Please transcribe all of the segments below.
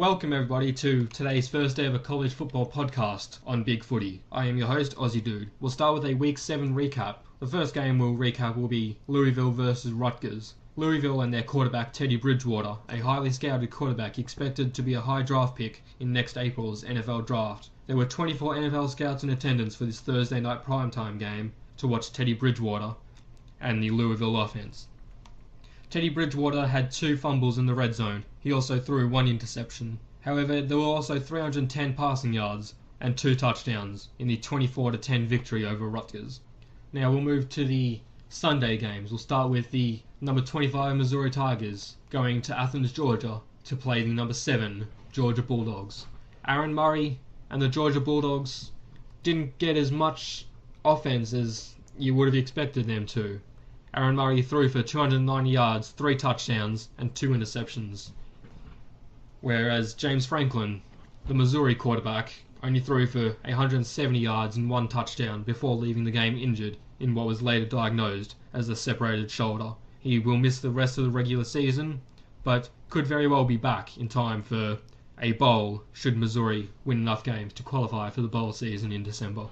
Welcome everybody to today's first ever college football podcast on Big Footy. I am your host, Aussie Dude. We'll start with a Week 7 recap. The first game we'll recap will be Louisville versus Rutgers. Louisville and their quarterback Teddy Bridgewater, a highly scouted quarterback expected to be a high draft pick in next April's NFL draft. There were 24 NFL scouts in attendance for this Thursday night primetime game to watch Teddy Bridgewater and the Louisville offense. Teddy Bridgewater had 2 fumbles in the red zone. He also threw 1 interception. However, there were also 310 passing yards and 2 touchdowns in the 24-10 victory over Rutgers. Now we'll move to the Sunday games. We'll start with the number 25 Missouri Tigers going to Athens, Georgia to play the number 7 Georgia Bulldogs. Aaron Murray and the Georgia Bulldogs didn't get as much offense as you would have expected them to. Aaron Murray threw for 290 yards, 3 touchdowns, and 2 interceptions. Whereas James Franklin, the Missouri quarterback, only threw for 170 yards and 1 touchdown before leaving the game injured in what was later diagnosed as a separated shoulder. He will miss the rest of the regular season, but could very well be back in time for a bowl should Missouri win enough games to qualify for the bowl season in December.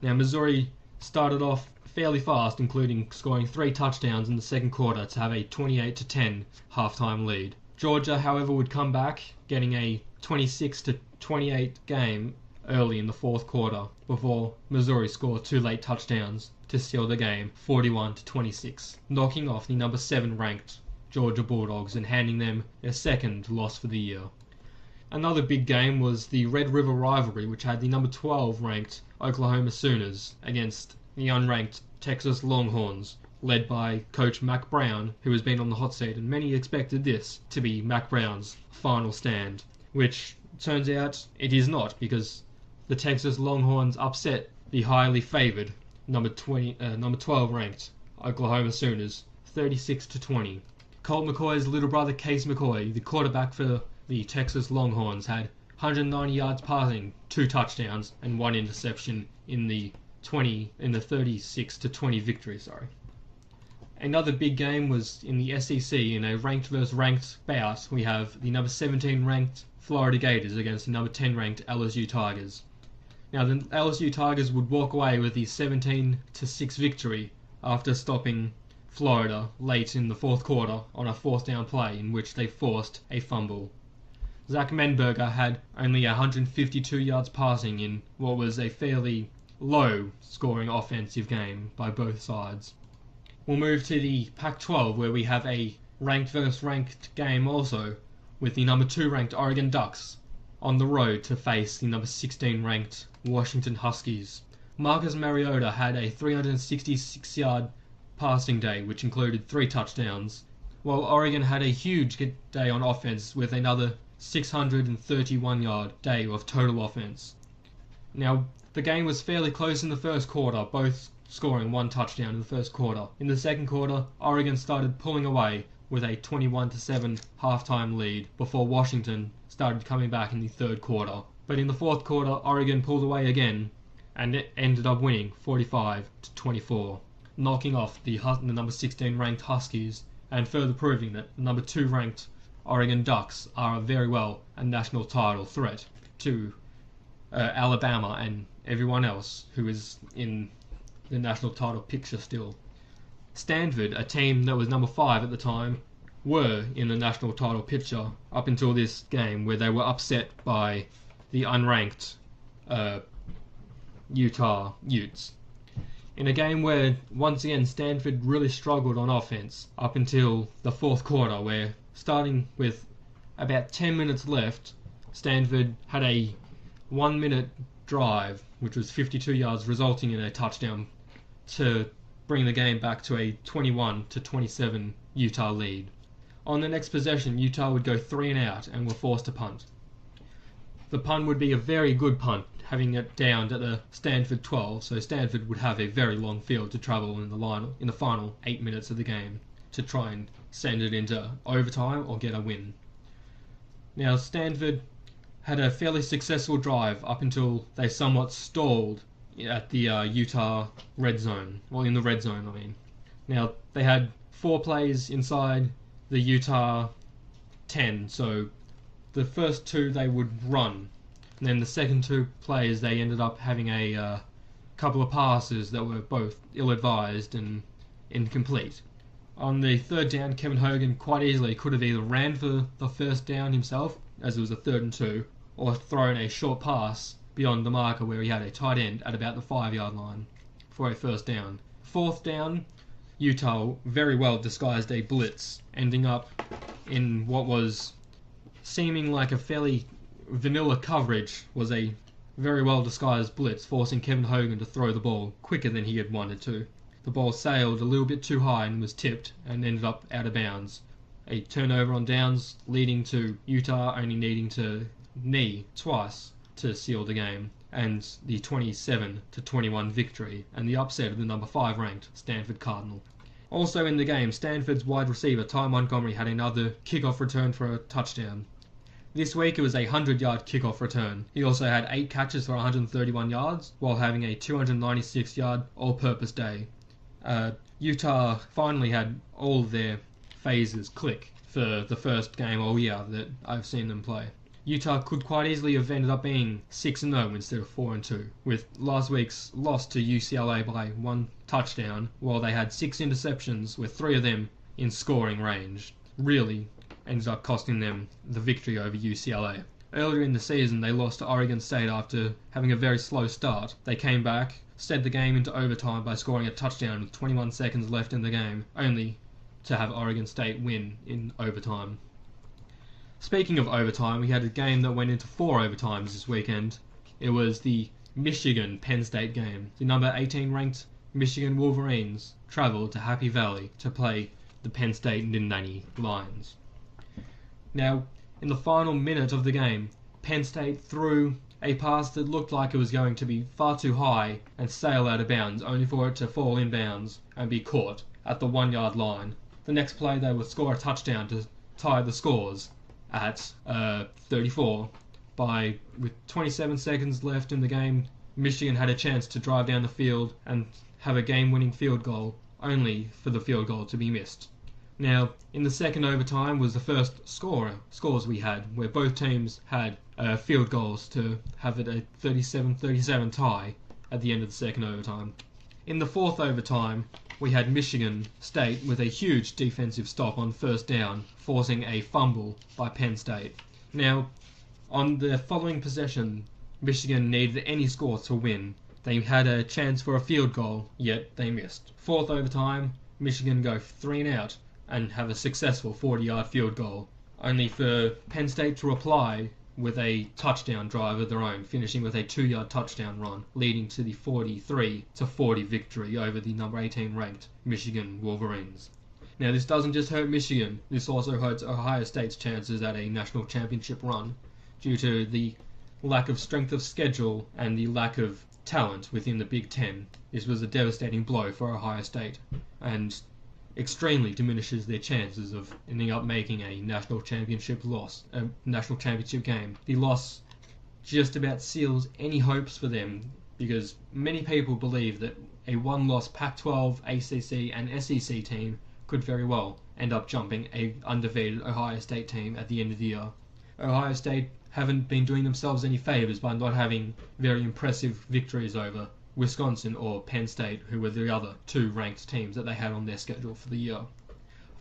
Now Missouri started off fairly fast, including scoring 3 touchdowns in the second quarter to have a 28-10 halftime lead. Georgia, however, would come back, getting a 26-28 game early in the fourth quarter before Missouri scored 2 late touchdowns to seal the game 41-26, knocking off the number 7 ranked Georgia Bulldogs and handing them their second loss for the year. Another big game was the Red River rivalry, which had the number 12 ranked Oklahoma Sooners against the unranked Texas Longhorns, led by coach Mack Brown, who has been on the hot seat, and many expected this to be Mack Brown's final stand, which turns out it is not, because the Texas Longhorns upset the highly favoured number 12 ranked Oklahoma Sooners 36-20. Colt McCoy's little brother Case McCoy, the quarterback for the Texas Longhorns, had 190 yards passing, 2 touchdowns, and 1 interception in the 36-20 victory. Another big game was in the SEC in a ranked versus ranked bout. We have the number 17 ranked Florida Gators against the number 10 ranked LSU Tigers. Now the LSU Tigers would walk away with the 17-6 victory after stopping Florida late in the fourth quarter on a 4th down play in which they forced a fumble. Zach Menberger had only 152 yards passing in what was a fairly low scoring offensive game by both sides. We'll move to the Pac-12, where we have a ranked versus ranked game also, with the number 2 ranked Oregon Ducks on the road to face the number 16 ranked Washington Huskies. Marcus Mariota had a 366 yard passing day, which included 3 touchdowns, while Oregon had a huge day on offense with another 631 yard day of total offense. Now, the game was fairly close in the first quarter, both scoring 1 touchdown in the first quarter. In the second quarter, Oregon started pulling away with a 21-7 halftime lead before Washington started coming back in the third quarter. But in the fourth quarter, Oregon pulled away again and it ended up winning 45-24, knocking off the number 16 ranked Huskies and further proving that the number 2 ranked Oregon Ducks are very well a national title threat to Alabama and everyone else who is in the national title picture still. Stanford, a team that was number 5 at the time, were in the national title picture up until this game, where they were upset by the unranked Utah Utes. In a game where, once again, Stanford really struggled on offense up until the fourth quarter, where starting with about 10 minutes left, Stanford had a 1-minute drive, which was 52 yards, resulting in a touchdown to bring the game back to a 21-27 Utah lead. On the next possession, Utah would go 3 and out and were forced to punt. The punt would be a very good punt, having it down to the Stanford 12, so Stanford would have a very long field to travel in the final 8 minutes of the game to try and send it into overtime or get a win. Now, Stanford had a fairly successful drive up until they somewhat stalled at the Utah red zone. Well, in the red zone, I mean. Now, they had 4 plays inside the Utah 10, so the first two they would run, and then the second two plays they ended up having a couple of passes that were both ill-advised and incomplete. On the third down, Kevin Hogan quite easily could have either ran for the first down himself, as it was a 3rd and 2, or thrown a short pass beyond the marker where he had a tight end at about the 5-yard line for a first down. 4th down, Utah very well disguised a blitz, ending up in what was seeming like a fairly vanilla coverage was a very well disguised blitz, forcing Kevin Hogan to throw the ball quicker than he had wanted to. The ball sailed a little bit too high and was tipped and ended up out of bounds. A turnover on downs, leading to Utah only needing to knee twice to seal the game, and the 27-21 victory, and the upset of the number 5 ranked Stanford Cardinal. Also in the game, Stanford's wide receiver Ty Montgomery had another kickoff return for a touchdown. This week it was a 100-yard kickoff return. He also had 8 catches for 131 yards, while having a 296-yard all-purpose day. Utah finally had all of their phases click for the first game all year that I've seen them play. Utah could quite easily have ended up being 6-0 instead of 4-2, with last week's loss to UCLA by 1 touchdown, while they had 6 interceptions, with 3 of them in scoring range. Really ended up costing them the victory over UCLA. Earlier in the season, they lost to Oregon State after having a very slow start. They came back, set the game into overtime by scoring a touchdown with 21 seconds left in the game, only to have Oregon State win in overtime. Speaking of overtime, we had a game that went into 4 overtimes this weekend. It was the Michigan-Penn State game. The number 18 ranked Michigan Wolverines travelled to Happy Valley to play the Penn State Nittany Lions. Now, in the final minute of the game, Penn State threw a pass that looked like it was going to be far too high and sail out of bounds, only for it to fall in bounds and be caught at the 1-yard line. The next play they would score a touchdown to tie the scores at 34. With 27 seconds left in the game, Michigan had a chance to drive down the field and have a game-winning field goal, only for the field goal to be missed. Now, in the second overtime was the first scores we had, where both teams had field goals to have it a 37-37 tie at the end of the second overtime. In the 4th overtime, we had Michigan State with a huge defensive stop on first down, forcing a fumble by Penn State. Now, on the following possession, Michigan needed any score to win. They had a chance for a field goal, yet they missed. 4th overtime, Michigan go 3 and out and have a successful 40-yard field goal, only for Penn State to reply with a touchdown drive of their own, finishing with a 2-yard touchdown run, leading to the 43-40 victory over the number 18 ranked Michigan Wolverines. Now, this doesn't just hurt Michigan, this also hurts Ohio State's chances at a national championship run, due to the lack of strength of schedule and the lack of talent within the Big Ten. This was a devastating blow for Ohio State, and extremely diminishes their chances of ending up making a national championship game. The loss just about seals any hopes for them, because many people believe that a 1-loss Pac-12, ACC and SEC team could very well end up jumping a undefeated Ohio State team at the end of the year. Ohio State haven't been doing themselves any favours by not having very impressive victories over Wisconsin or Penn State, who were the other 2 ranked teams that they had on their schedule for the year.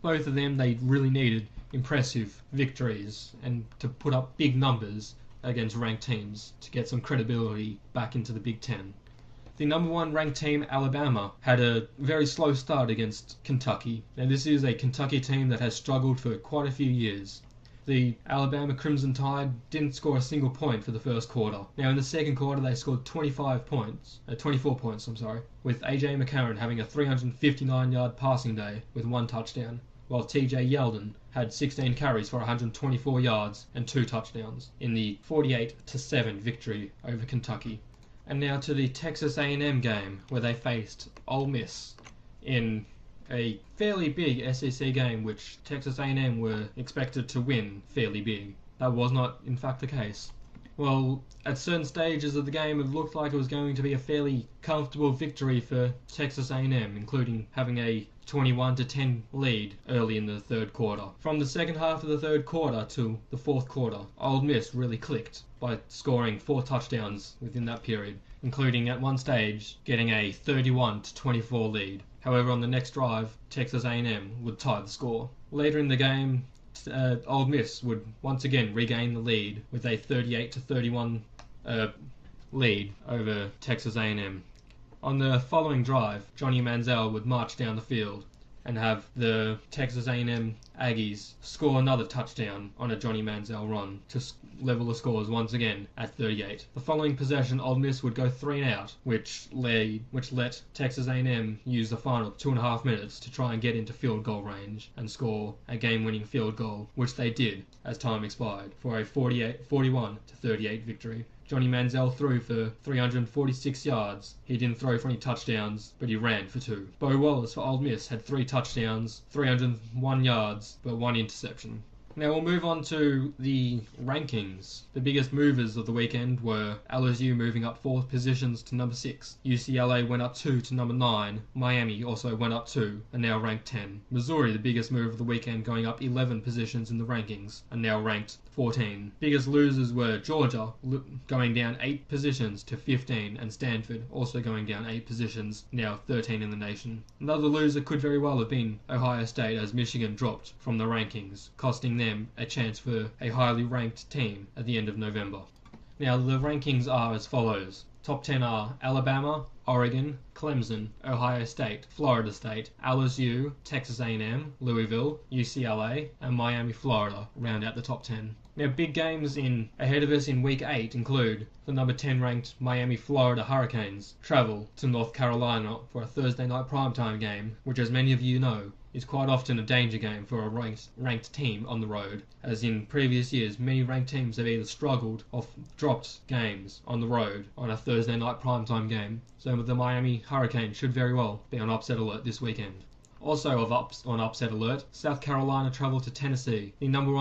Both of them, they really needed impressive victories and to put up big numbers against ranked teams to get some credibility back into the Big Ten. The number 1 ranked team, Alabama, had a very slow start against Kentucky. Now, this is a Kentucky team that has struggled for quite a few years. The Alabama Crimson Tide didn't score a single point for the first quarter. Now, in the second quarter, they scored 24 points, with A.J. McCarron having a 359-yard passing day with 1 touchdown, while T.J. Yeldon had 16 carries for 124 yards and 2 touchdowns in the 48-7 victory over Kentucky. And now to the Texas A&M game, where they faced Ole Miss in a fairly big SEC game, which Texas A&M were expected to win fairly big. That was not, in fact, the case. Well, at certain stages of the game, it looked like it was going to be a fairly comfortable victory for Texas A&M, including having a 21-10 lead early in the third quarter. From the second half of the third quarter to the fourth quarter, Ole Miss really clicked by scoring 4 touchdowns within that period, including at one stage getting a 31-24 lead. However, on the next drive, Texas A&M would tie the score. Later in the game, Ole Miss would once again regain the lead with a 38-31 lead over Texas A&M. On the following drive, Johnny Manziel would march down the field and have the Texas A&M Aggies score another touchdown on a Johnny Manziel run to level the scores once again at 38. The following possession, Ole Miss would go 3 and out, which let Texas A&M use the final 2.5 minutes to try and get into field goal range and score a game-winning field goal, which they did as time expired for a 41-38 victory. Johnny Manziel threw for 346 yards. He didn't throw for any touchdowns, but he ran for 2. Bo Wallace for Ole Miss had 3 touchdowns, 301 yards, but 1 interception. Now we'll move on to the rankings. The biggest movers of the weekend were LSU moving up 4 positions to number 6. UCLA went up 2 to number 9. Miami also went up 2 and now ranked 10. Missouri, the biggest move of the weekend, going up 11 positions in the rankings and now ranked 14. Biggest losers were Georgia, going down 8 positions to 15, and Stanford also going down 8 positions, now 13 in the nation. Another loser could very well have been Ohio State, as Michigan dropped from the rankings, costing them a chance for a highly ranked team at the end of November. Now the rankings are as follows. Top 10 are Alabama, Oregon, Clemson, Ohio State, Florida State, LSU, Texas A&M, Louisville, UCLA, and Miami, Florida round out the top 10. Now, big games ahead of us in Week 8 include the number 10 ranked Miami, Florida Hurricanes travel to North Carolina for a Thursday night primetime game, which, as many of you know, is quite often a danger game for a ranked team on the road, as in previous years many ranked teams have either struggled or dropped games on the road on a Thursday night primetime game, so the Miami Hurricanes should very well be on upset alert this weekend. Also on upset alert, South Carolina travel to Tennessee. The number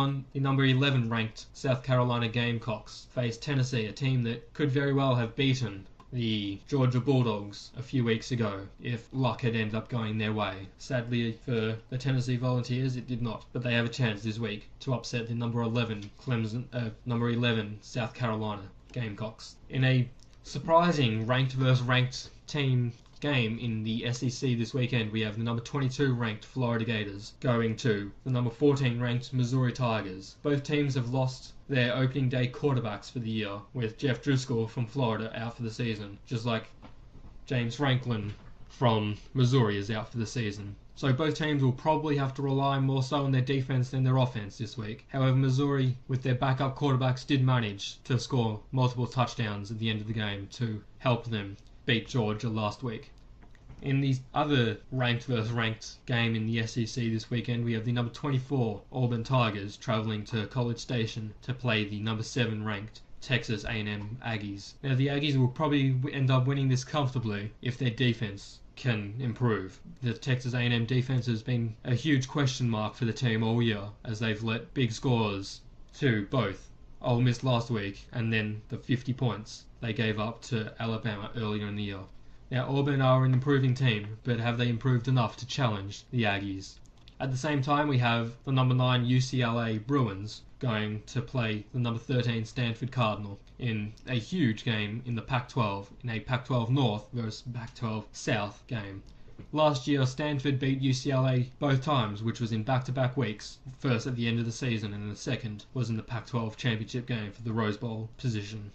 11 ranked South Carolina Gamecocks face Tennessee, a team that could very well have beaten the Georgia Bulldogs a few weeks ago if luck had ended up going their way. Sadly for the Tennessee Volunteers, it did not, but they have a chance this week to upset the number 11 South Carolina Gamecocks. In a surprising ranked versus ranked team game in the SEC this weekend, we have the number 22 ranked Florida Gators going to the number 14 ranked Missouri Tigers. Both teams have lost their opening day quarterbacks for the year, with Jeff Driscoll from Florida out for the season, just like James Franklin from Missouri is out for the season. So both teams will probably have to rely more so on their defense than their offense this week. However, Missouri, with their backup quarterbacks, did manage to score multiple touchdowns at the end of the game to help them beat Georgia last week. In the other ranked versus ranked game in the SEC this weekend, we have the number 24 Auburn Tigers travelling to College Station to play the number 7 ranked Texas A&M Aggies. Now, the Aggies will probably end up winning this comfortably if their defense can improve. The Texas A&M defense has been a huge question mark for the team all year, as they've let big scores to both Ole Miss last week and then the 50 points they gave up to Alabama earlier in the year. Now, Auburn are an improving team, but have they improved enough to challenge the Aggies? At the same time, we have the number 9 UCLA Bruins going to play the number 13 Stanford Cardinal in a huge game in the Pac-12, in a Pac-12 North versus Pac-12 South game. Last year, Stanford beat UCLA both times, which was in back-to-back weeks, first at the end of the season and the second was in the Pac-12 championship game for the Rose Bowl position.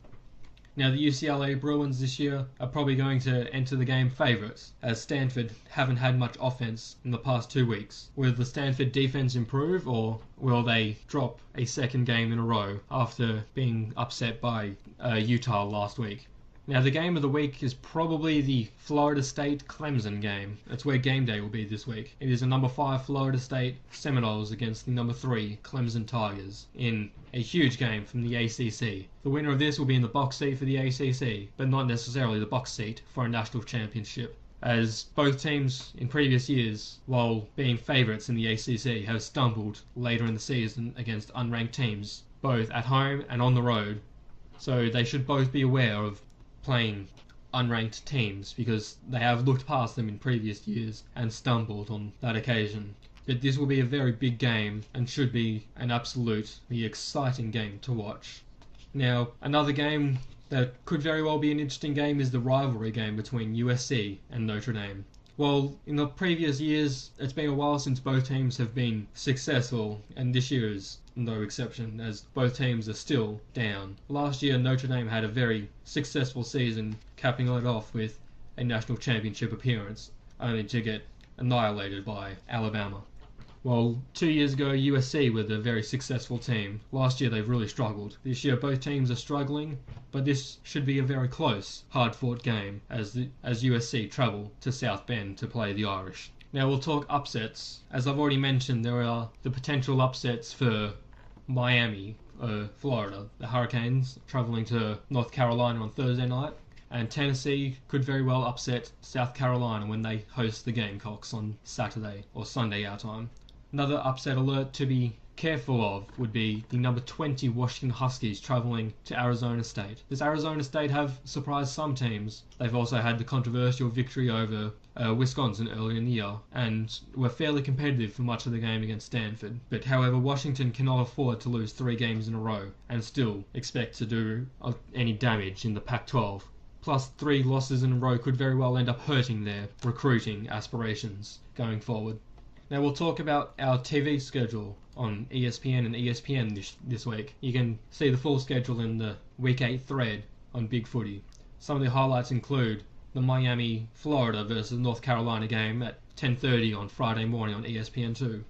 Now, the UCLA Bruins this year are probably going to enter the game favourites, as Stanford haven't had much offense in the past 2 weeks. Will the Stanford defense improve, or will they drop a second game in a row after being upset by Utah last week? Now, the game of the week is probably the Florida State-Clemson game. That's where game day will be this week. It is the number 5 Florida State Seminoles against the number 3 Clemson Tigers in a huge game from the ACC. The winner of this will be in the box seat for the ACC, but not necessarily the box seat for a national championship, as both teams in previous years, while being favourites in the ACC, have stumbled later in the season against unranked teams, both at home and on the road, So they should both be aware of playing unranked teams because they have looked past them in previous years and stumbled on that occasion. But this will be a very big game and should be an absolutely exciting game to watch. Now, another game that could very well be an interesting game is the rivalry game between USC and Notre Dame. Well, in the previous years, it's been a while since both teams have been successful, and this year is no exception, as both teams are still down. Last year, Notre Dame had a very successful season, capping it off with a national championship appearance, only to get annihilated by Alabama. Well, 2 years ago, USC were the very successful team. Last year, they've really struggled. This year, both teams are struggling, but this should be a very close, hard-fought game as USC travel to South Bend to play the Irish. Now, we'll talk upsets. As I've already mentioned, there are the potential upsets for Miami, Florida. The Hurricanes traveling to North Carolina on Thursday night. And Tennessee could very well upset South Carolina when they host the Gamecocks on Saturday or Sunday our time. Another upset alert to be careful of would be the number 20 Washington Huskies travelling to Arizona State. Does Arizona State have surprised some teams? They've also had the controversial victory over Wisconsin earlier in the year and were fairly competitive for much of the game against Stanford. But however, Washington cannot afford to lose 3 games in a row and still expect to do any damage in the Pac-12. Plus 3 losses in a row could very well end up hurting their recruiting aspirations going forward. Now we'll talk about our TV schedule on ESPN and ESPN this week. You can see the full schedule in the Week 8 thread on Big Footy. Some of the highlights include the Miami, Florida versus North Carolina game at 10:30 on Friday morning on ESPN2.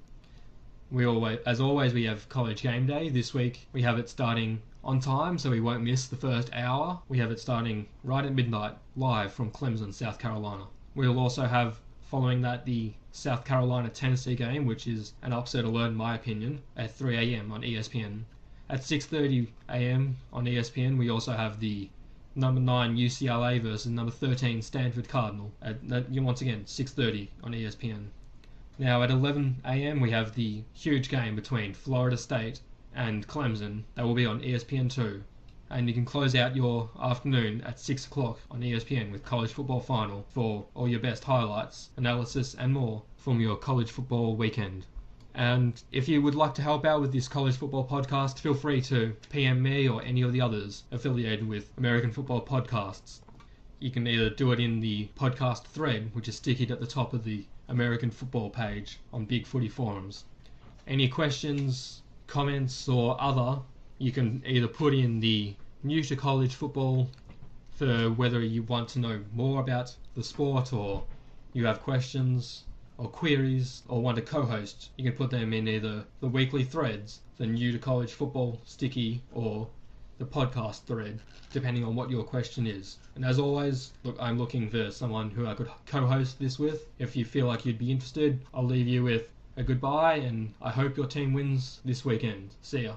As always, we have College Game Day. This week we have it starting on time, so we won't miss the first hour. We have it starting right at midnight, live from Clemson, South Carolina. We'll also have, following that, the South Carolina-Tennessee game, which is an upset alert in my opinion, at 3 a.m. on ESPN. At 6:30 a.m. on ESPN, we also have the number 9 UCLA versus number 13 Stanford Cardinal. Once again, 6:30 on ESPN. Now at 11 a.m. we have the huge game between Florida State and Clemson. That will be on ESPN2. And you can close out your afternoon at 6 o'clock on ESPN with College Football Final for all your best highlights, analysis and more from your college football weekend. And if you would like to help out with this college football podcast, feel free to PM me or any of the others affiliated with American Football Podcasts. You can either do it in the podcast thread, which is sticky at the top of the American Football page on Big Footy forums. Any questions, comments or other, you can either put in the new to college football for whether you want to know more about the sport or you have questions or queries or want to co-host. You can put them in either the weekly threads, the new to college football sticky, or the podcast thread, depending on what your question is. And as always, I'm looking for someone who I could co-host this with. If you feel like you'd be interested, I'll leave you with a goodbye, and I hope your team wins this weekend. See ya.